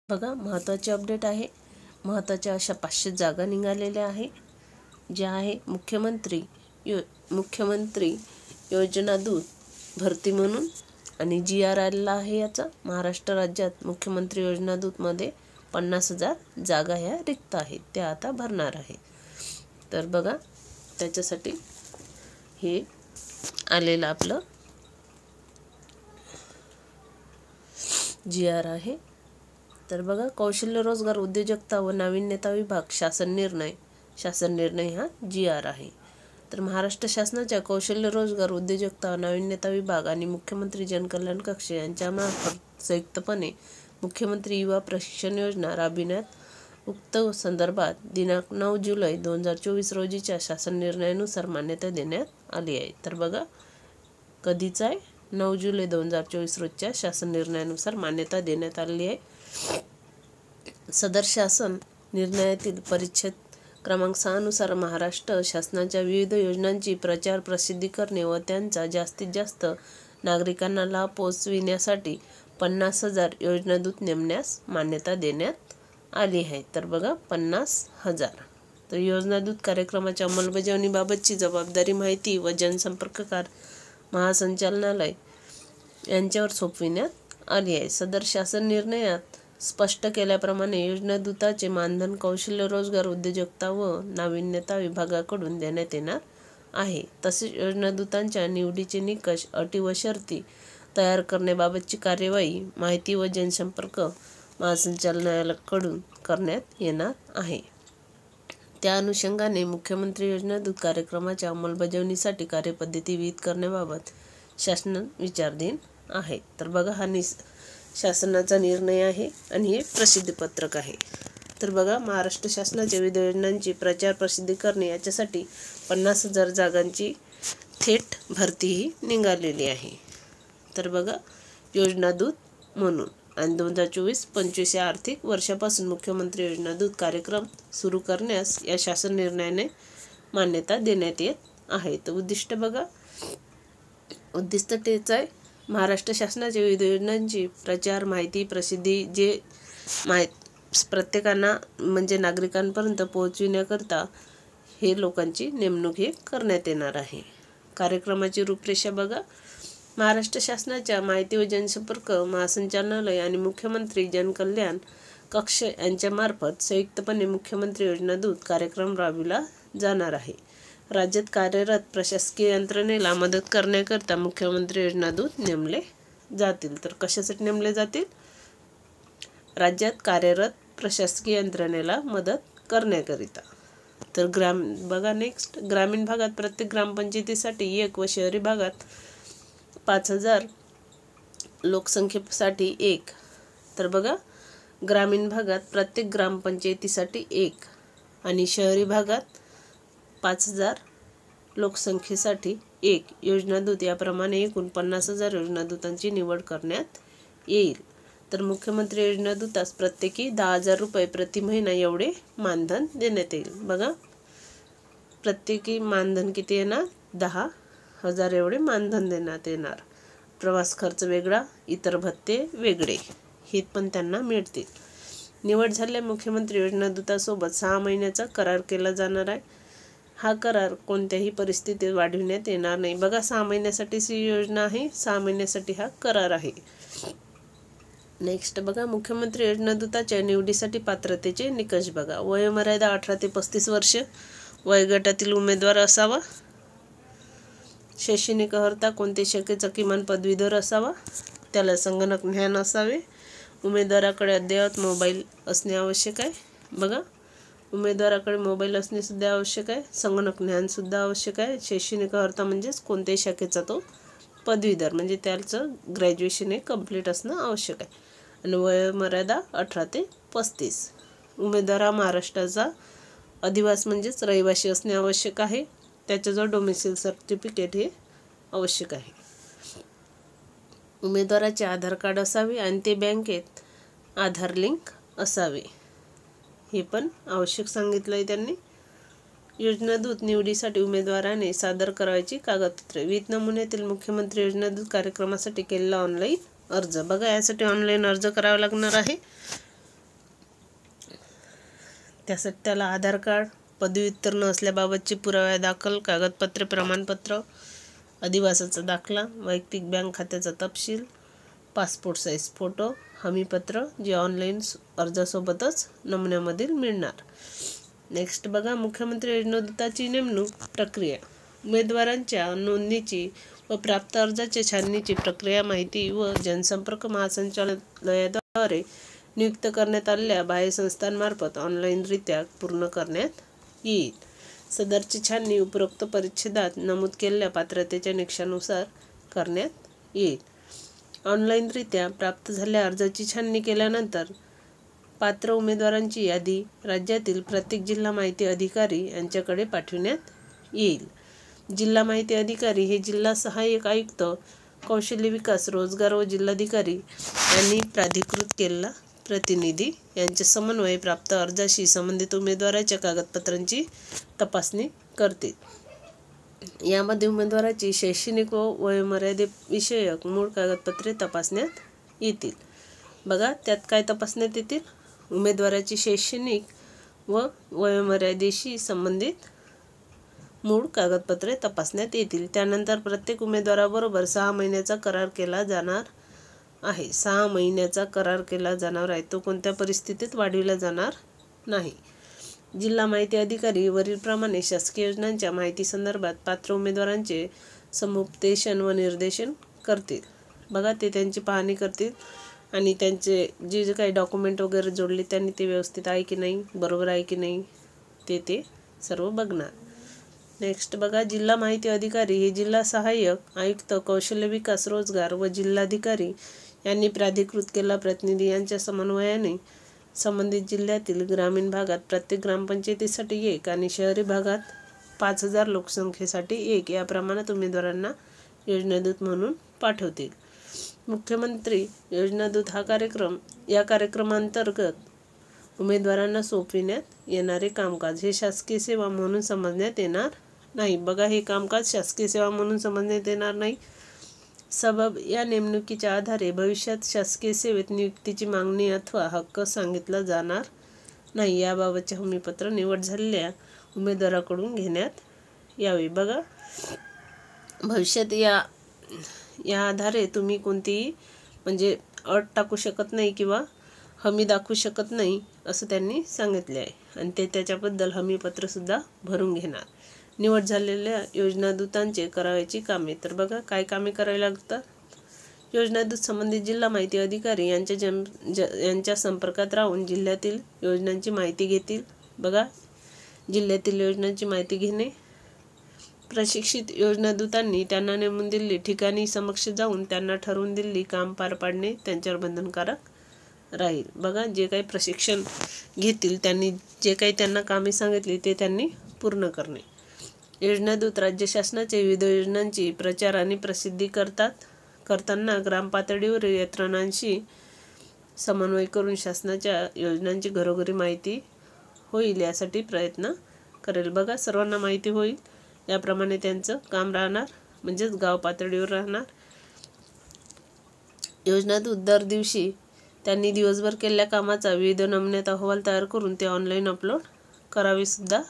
बघा महत्त्वाचे अपडेट आहे. महत्त्वाच्या अशा 500 जागा निघालेल्या आहे, ज्या आहे मुख्यमंत्री योजना दूत भरती म्हणून आणि GR आलेला आहे याचा. महाराष्ट्र राज्यात मुख्यमंत्री योजना दूतमध्ये 50,000 जागा ह्या रिक्त आहेत, त्या आता भरणार आहे. तर बघा त्याच्यासाठी हे आलेलं आपलं GR आहे. तर बघा कौशल्य रोजगार उद्योजकता व नाविन्यता विभाग शासन निर्णय हा GR आहे. तर महाराष्ट्र शासनाच्या कौशल्य रोजगार उद्योजकता नाविन्यता विभाग आणि मुख्यमंत्री जनकल्याण कक्ष यांच्यामार्फत संयुक्तपणे मुख्यमंत्री युवा प्रशिक्षण योजना राबविण्यात उक्त संदर्भात दिनांक 9 जुलै 2024 रोजीच्या शासन निर्णयानुसार मान्यता देण्यात आली आहे. तर बघा कधीचा आहे, 9 जुलै 2024 रोजच्या शासन निर्णयानुसार मान्यता देण्यात आली आहे. सदर शासन निर्णयातील परिच्छेद क्रमांक 6 नुसार महाराष्ट्र शासनाच्या विविध योजनांची प्रचार प्रसिद्धी करणे व त्यांचा जास्तीत जास्त नागरिकांना लाभ पोहोचविण्यासाठी 50,000 योजनादूत नेमण्यास मान्यता देण्यात आली आहे. तर बघा 50,000. तर योजनादूत कार्यक्रमाच्या अंमलबजावणीबाबतची जबाबदारी माहिती व जनसंपर्क महासंचालनालय यांच्यावर सोपविण्यात आली आहे. सदर शासन निर्णयात स्पष्ट केल्याप्रमाणे योजनादूताचे मानधन कौशल्य रोजगार उद्योजकता व नाविन्यता विभागाकडून देण्यात येणार आहे. तसेच योजनादूतांच्या निवडीचे निकष, अटी व शर्ती तयार करण्याबाबतची कार्यवाही माहिती व जनसंपर्क महासंचालनालयाकडून करण्यात येणार आहे. त्या अनुषंगाने मुख्यमंत्री योजनादूत कार्यक्रमाच्या अंमलबजावणीसाठी कार्यपद्धती विहित करण्याबाबत शासन विचाराधीन आहे. तर बघा हा शासनाचा निर्णय आहे आणि हे प्रसिद्धीपत्रक आहे. तर बघा महाराष्ट्र शासनाच्या विविध योजनांची प्रचार प्रसिद्धी करणे याच्यासाठी 50,000 जागांची थेट भरती ही निघालेली आहे. तर बघा योजनादूत म्हणून आणि 2024-25 या आर्थिक वर्षापासून मुख्यमंत्री योजनादूत कार्यक्रम सुरू करण्यास या शासन निर्णयाने मान्यता देण्यात येत आहे. तर उद्दिष्ट बघा, उद्दिष्ट तेच आहे महाराष्ट्र शासनाच्या विविध योजनांची प्रचार माहिती प्रसिद्धी जे प्रत्येकांना म्हणजे नागरिकांपर्यंत पोहोचविण्याकरता हे लोकांची नेमणूक हे करण्यात येणार आहे. कार्यक्रमाची रूपरेषा बघा, महाराष्ट्र शासनाच्या माहिती व जनसंपर्क महासंचालनालय आणि मुख्यमंत्री जनकल्याण कक्ष यांच्यामार्फत संयुक्तपणे मुख्यमंत्री योजनादूत कार्यक्रम राबविला जाणार आहे. राज्यात कार्यरत प्रशासकीय यंत्रणेला मदत करण्याकरता मुख्यमंत्री योजनादूत नेमले जातील. तर कशासाठी नेमले जातील? राज्यात कार्यरत प्रशासकीय यंत्रणेला मदत करण्याकरिता. तर बघा नेक्स्ट, ग्रामीण भागात प्रत्येक ग्रामपंचायतीसाठी 1 व शहरी भागात 5,000 लोकसंख्येसाठी 1. तर बघा ग्रामीण भागात प्रत्येक ग्रामपंचायतीसाठी 1 आणि शहरी भागात 5,000 लोकसंख्येसाठी 1 योजनादूत याप्रमाणे एकूण 50,000 योजनादूतांची निवड करण्यात येईल. तर मुख्यमंत्री योजनादूतास प्रत्येकी 10,000 रुपये प्रति महिना एवढे मानधन देण्यात येईल. बघा प्रत्येकी मानधन किती येणार? 10,000 एवढे मानधन देण्यात येणार. प्रवास खर्च वेगळा, इतर भत्ते वेगळे हे पण त्यांना मिळतील. निवड झालेल्या मुख्यमंत्री योजनादूतासोबत 6 महिन्याचा करार केला जाणार आहे. हा करार कोणत्याही परिस्थितीत वाढविण्यात येणार नाही. बघा 6 महिन्यासाठीची योजना आहे, 6 महिन्यासाठी हा करार आहे. नेक्स्ट बघा मुख्यमंत्री योजनादूताच्या निवडीसाठी पात्रतेचे निकष बघा. वयोमर्यादा 18 ते 35 वर्ष वयोगटातील उमेदवार असावा. शैक्षणिक अर्हता कोणत्याही शाखेचा किमान पदवीधर असावा. त्याला संगणक ज्ञान असावे. उमेदवाराकडे अद्ययावत मोबाईल असणे आवश्यक आहे. बघा उमेदवाराकडे मोबाईल असणे सुद्धा आवश्यक आहे. संगणक ज्ञान सुद्धा आवश्यक आहे. शैक्षणिक अर्हता म्हणजेच कोणत्याही शाखेचा तो पदवीधर म्हणजे त्याचं ग्रॅज्युएशन हे कंप्लीट असणं आवश्यक आहे. आणि वयोमर्यादा 18 ते 35. उमेदवार हा महाराष्ट्राचा अधिवासी म्हणजेच रहिवासी असणे आवश्यक आहे. त्याच्याजवळ डोमेसिल सर्टिफिकेट हे आवश्यक आहे. उमेदवाराचे आधार कार्ड असावे आणि ते बँकेत आधार लिंक असावे, हे पण आवश्यक सांगितलं आहे त्यांनी. योजनादूत निवडीसाठी उमेदवाराने सादर करायची कागदपत्रे. विहित नमुन्यातील मुख्यमंत्री योजनादूत कार्यक्रमासाठी केलेला ऑनलाईन अर्ज. बघा यासाठी ऑनलाईन अर्ज करावा लागणार आहे. त्यासाठी त्याला आधार कार्ड, पदव्युत्तर असल्याबाबतची पुरावा दाखल कागदपत्रे, प्रमाणपत्र, अधिवासाचा दाखला, वैयक्तिक बँक खात्याचा तपशील, पासपोर्ट साईज फोटो, हमीपत्र जे ऑनलाईन अर्जासोबतच नमुन्यामधील मिळणार. नेक्स्ट बघा, मुख्यमंत्री योजनादूताची नेमणूक प्रक्रिया. उमेदवारांच्या नोंदणीची व प्राप्त अर्जाच्या छाननीची प्रक्रिया माहिती व जनसंपर्क महासंचालनालयाद्वारे नियुक्त करण्यात आलेल्या बाह्य संस्थांमार्फत ऑनलाईनरित्या पूर्ण करण्यात येईल. सदरची छाननी उपरोक्त परिच्छेदात नमूद केलेल्या पात्रतेच्या निकषानुसार करण्यात येईल. ऑनलाईनरित्या प्राप्त झालेल्या अर्जाची छाननी केल्यानंतर पात्र उमेदवारांची यादी राज्यातील प्रत्येक जिल्हा माहिती अधिकारी यांच्याकडे पाठविण्यात येईल. जिल्हा माहिती अधिकारी हे जिल्हा सहाय्यक आयुक्त, कौशल्य विकास, रोजगार व जिल्हाधिकारी यांनी प्राधिकृत केलेला प्रतिनिधी यांचे समन्वय प्राप्त अर्जाशी संबंधित उमेदवाराच्या कागदपत्रांची तपासणी करतील. यामध्ये उमेदवाराची शैक्षणिक व वयोमर्यादेविषयक मूळ कागदपत्रे तपासण्यात येतील. बघा, त्यात काय तपासण्यात येतील? उमेदवाराची शैक्षणिक व वयोमर्यादेशी संबंधित मूळ कागदपत्रे तपासण्यात येतील. त्यानंतर प्रत्येक उमेदवाराबरोबर 6 महिन्याचा करार केला जाणार आहे. 6 महिन्याचा करार केला जाणार आहे. तो कोणत्या परिस्थितीत वाढविला जाणार नाही. जिल्हा माहिती अधिकारी वरीलप्रमाणे शासकीय योजनांच्या माहितीसंदर्भात पात्र उमेदवारांचे समुपदेशन व निर्देशन करतील. बघा, ते त्यांची पाहणी करतील आणि त्यांचे जे काही डॉक्युमेंट वगैरे जोडले त्यांनी ते व्यवस्थित आहे की नाही, बरोबर आहे की नाही, ते सर्व बघणार. नेक्स्ट बघा, जिल्हा माहिती अधिकारी हे जिल्हा सहाय्यक आयुक्त, कौशल्य विकास, रोजगार व जिल्हाधिकारी यांनी प्राधिकृत केलेला प्रतिनिधी यांच्या समन्वयाने संबंधित जिल्ह्यातील ग्रामीण भागात प्रत्येक ग्रामपंचायतीसाठी 1 आणि शहरी भागात 5000 लोकसंख्येसाठी 1 या प्रमाणात उमेदवारांना योजनादूत म्हणून पाठवतील. मुख्यमंत्री योजनादूत या कार्यक्रमांतर्गत उमेदवारांना सोपविण्यात येणारे कामकाज हे शासकीय सेवा म्हणून समजण्यात येणार नाही. बघा, हे कामकाज शासकीय सेवा म्हणून समजण्यात येणार नाही. सबब, या नेमणुकीच्या आधारे भविष्यात शासकीय सेवेत नियुक्तीची मागणी अथवा हक्क सांगितला जाणार नाही. याबाबतचे हमीपत्र निवड झालेल्या उमेदवाराकडून घेण्यात यावे. बघा, भविष्यात या आधारे तुम्ही कोणतीही म्हणजे अट टाकू शकत नाही किंवा हमी दाखवू शकत नाही असं त्यांनी सांगितले आहे आणि त्याच्याबद्दल हमीपत्रसुद्धा भरून घेणार. निवड झालेल्या योजनादूतांचे करावयाची कामे. तर बघा, काय कामे करावी लागतात? योजनादूत संबंधित जिल्हा माहिती अधिकारी यांच्या संपर्कात राहून जिल्ह्यातील योजनांची माहिती घेतील. बघा, जिल्ह्यातील योजनांची माहिती घेणे. प्रशिक्षित योजनादूतांनी त्यांना नेमून दिलेली ठिकाणी समक्ष जाऊन त्यांना ठरवून दिलेली काम पार पाडणे त्यांच्यावर बंधनकारक राहील. बघा, जे काही प्रशिक्षण घेतील त्यांनी जे काही त्यांना कामे सांगितली ते त्यांनी पूर्ण करणे. योजनादूत राज्य शासनाच्या विविध योजनांची प्रचार आणि प्रसिद्धी करताना ग्रामपातळीवरील यंत्रणांशी समन्वय करून शासनाच्या योजनांची घरोघरी माहिती होईल यासाठी प्रयत्न करेल. बघा, सर्वांना माहिती होईल याप्रमाणे त्यांचं काम राहणार, म्हणजेच गाव पातळीवर राहणार. योजनादूत दर दिवशी त्यांनी दिवसभर केलेल्या कामाचा विविध नमुन्यात अहवाल तयार करून ते ऑनलाईन अपलोड करावे सुद्धा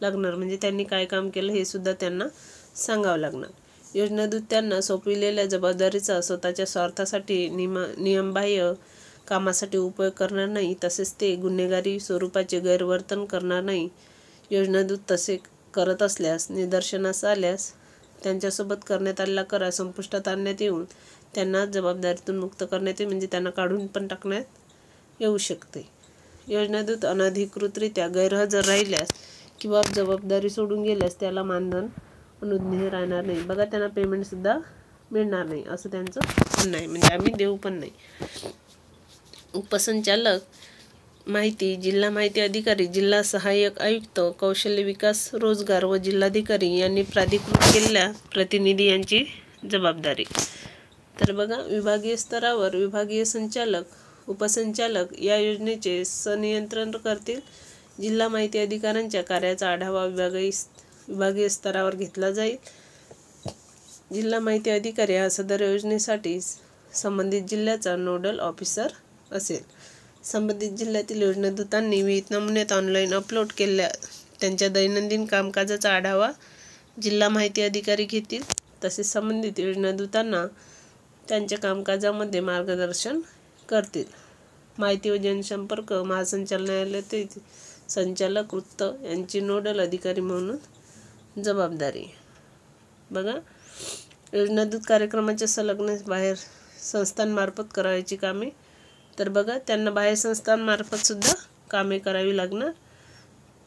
लागणार. म्हणजे त्यांनी काय काम केलं हे सुद्धा त्यांना सांगावं लागणार. योजनादूत त्यांना सोपविलेल्या जबाबदारीचा स्वतःच्या स्वार्थासाठी नियमबाह्य कामासाठी उपयोग करणार नाही. तसेच ते गुन्हेगारी स्वरूपाचे गैरवर्तन करणार नाही. योजनादूत तसे करत असल्यास निदर्शनास आल्यास त्यांच्यासोबत करण्यात आलेला करार संपुष्टात आणण्यात येऊन त्यांना जबाबदारीतून मुक्त करण्यात येईल. म्हणजे त्यांना काढून पण टाकण्यात येऊ शकते. योजनादूत अनधिकृतरित्या गैरहजर राहिल्यास किंवा जबाबदारी सोडून गेल्यास त्याला मानधन अनुज्ञेय राहणार नाही. बघा, त्यांना पेमेंटसुद्धा मिळणार नाही असं त्यांचं म्हणणं आहे. म्हणजे आम्ही देऊ पण नाही. उपसंचालक माहिती, जिल्हा माहिती अधिकारी, जिल्हा सहाय्यक आयुक्त, कौशल्य विकास, रोजगार व जिल्हाधिकारी यांनी प्राधिकृत केलेल्या प्रतिनिधी यांची जबाबदारी. तर बघा, विभागीय स्तरावर विभागीय संचालक, उपसंचालक या योजनेचे संनियंत्रण करतील. जिल्हा माहिती अधिकाऱ्यांच्या कार्याचा आढावा विभागीय स्तरावर घेतला जाईल. जिल्हा माहिती अधिकारी हा सदर योजनेसाठी संबंधित जिल्ह्याचा नोडल ऑफिसर असेल. संबंधित जिल्ह्यातील योजनादूतांनी विहित नमुन्यात ऑनलाईन अपलोड केलेल्या त्यांच्या दैनंदिन कामकाजाचा आढावा जिल्हा माहिती अधिकारी घेतील. तसेच संबंधित योजनादूतांना त्यांच्या कामकाजामध्ये मार्गदर्शन करतील. माहिती व जनसंपर्क महासंचालनालयातील संचालक वृत्त यांची नोडल अधिकारी म्हणून जबाबदारी. बघा, योजनादूत कार्यक्रमाच्या संलग्न बाहेर संस्थांमार्फत करायची कामे. तर बघा, त्यांना बाहेर संस्थांमार्फत सुद्धा कामे करावी लागणार.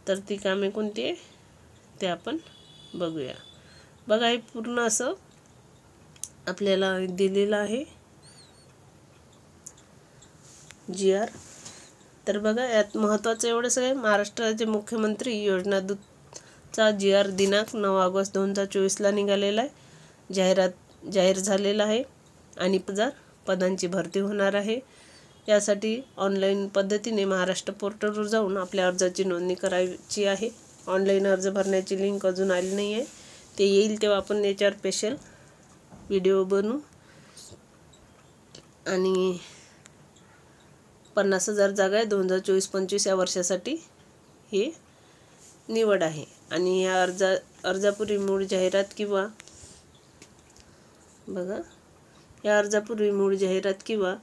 तर ती कामे कोणती आहे ते आपण बघूया. बघा, हे पूर्ण असं आपल्याला दिलेलं आहे GR. तर बघा, यात महत्त्वाचं एवढंच आहे, महाराष्ट्राचे मुख्यमंत्री योजनादूतचा GR दिनांक 9 ऑगस्ट 2024 निघालेला आहे. जाहीर झालेला आहे आणि 1000 पदांची भरती होणार आहे. यासाठी ऑनलाईन पद्धतीने महाराष्ट्र पोर्टलवर जाऊन आपल्या अर्जाची नोंदणी करायची आहे. ऑनलाईन अर्ज भरण्याची लिंक अजून आली नाही आहे. ते येईल तेव्हा आपण याच्यावर स्पेशल व्हिडिओ बनवू. आणि 50,000 जागा आहे 2024-25 या वर्षासाठी हे निवड आहे. आणि या अर्जापूर्वी मूळ जाहिरात किंवा बघा, या अर्जापूर्वी मूळ जाहिरात किंवा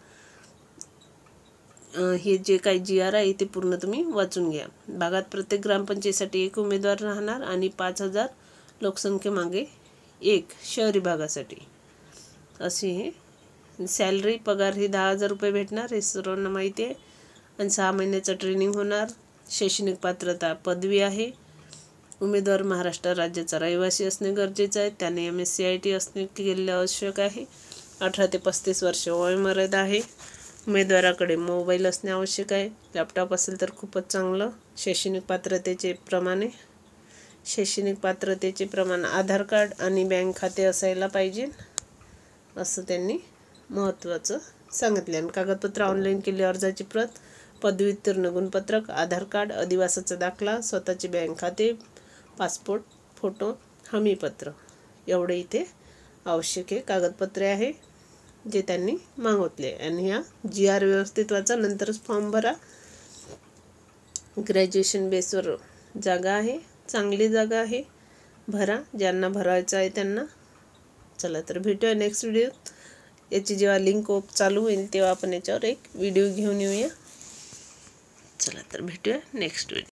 हे जे काही GR आहे ते पूर्ण तुम्ही वाचून घ्या. भागात प्रत्येक ग्रामपंचायतीसाठी 1 उमेदवार राहणार आणि 5,000 लोकसंख्येमागे 1 शहरी भागासाठी अशी हे सॅलरी पगार ही 10,000 रुपये भेटणार, हे सर्वांना माहिती आहे. आणि 6 महिन्याचं ट्रेनिंग होणार. शैक्षणिक पात्रता पदवी आहे. उमेदवार महाराष्ट्र राज्याचा रहिवासी असणे गरजेचं आहे. त्याने MSc असणे केलेले आवश्यक आहे. 18 ते 35 वर्ष वयोमर्यादा आहे. उमेदवाराकडे मोबाईल असणे आवश्यक आहे. लॅपटॉप असेल तर खूपच चांगलं. शैक्षणिक पात्रतेचे प्रमाण आधार कार्ड आणि बँक खाते असायला पाहिजे असं त्यांनी महत्त्वाचं सांगितले. आणि कागदपत्र ऑनलाईन केली, अर्जाची प्रत, पदव्युत्तीर्ण गुणपत्रक, आधार कार्ड, अधिवासाचा दाखला, स्वतःचे बँक खाते, पासपोर्ट फोटो, हमीपत्र एवढे इथे आवश्यक कागदपत्रे आहे जे त्यांनी मागितले. आणि ह्या GR व्यवस्थित वाचा, नंतरच फॉर्म भरा. ग्रॅज्युएशन बेसवर जागा आहे, चांगली जागा आहे, भरा ज्यांना भरायचं आहे त्यांना. चला तर भेटूया नेक्स्ट व्हिडिओत. याची जेव्हा लिंक चालू होईल तेव्हा आपण याच्यावर एक व्हिडिओ घेऊन येऊया. चला तर भेटूया नेक्स्ट व्हिडिओ.